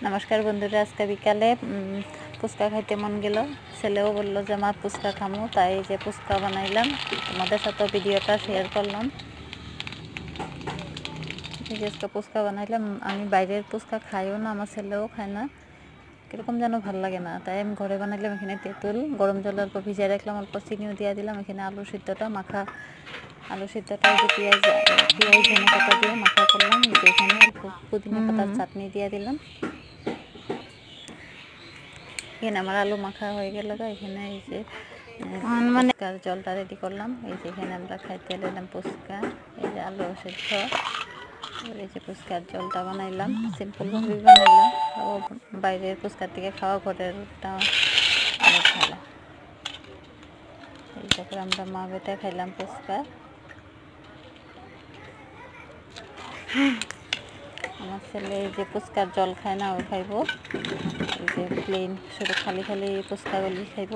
নমস্কার বন্ধুরা, আজকে বিকালে ফুচকা খাইতে মন গেল। ছেলেও বললো যে মা ফুচকা খামো, তাই যে ফুচকা বানাইলাম, তোমাদের সাথে ভিডিওটা শেয়ার করলাম। আজকে ফুচকা বানাইলাম। আমি বাইরের ফুচকা খাইও না, আমার ছেলেও খায় না, কীরকম যেন ভালো লাগে না, তাই আমি ঘরে বানাইলাম। এখানে তেঁতুল গরম জল অল্প ভিজিয়ে রাখলাম, অল্প চিনিও দিয়ে দিলাম। এখানে আলু সিদ্ধটা যে পেঁয়াজ ধনে পাতা দিয়ে মাখা করলাম। এখানে অল্প পুদিনা পাতার চাটনি দিয়ে দিলাম। এখানে আমার আলু মাখা হয়ে গেল। এখানে এই যে ফুচকার জলটা রেডি করলাম। এই যে এখানে আমরা খাইতে এলাম ফুচকা, এই যে আলু সিদ্ধ, এই যে ফুচকার জলটা বানাইলাম, সিম্পলভাবে বানাইলাম। ও বাইরের ফুচকার থেকে খাওয়া ঘরেরটা অনেক ভালো। এই তারপরে আমরা মা বেটা খাইলাম ফুচকা। আমার ছেলে এই যে ফুচকার জল খায় না, ও খাইব এই যে প্লেন, শুধু খালি ফুচকাগুলি খাইব।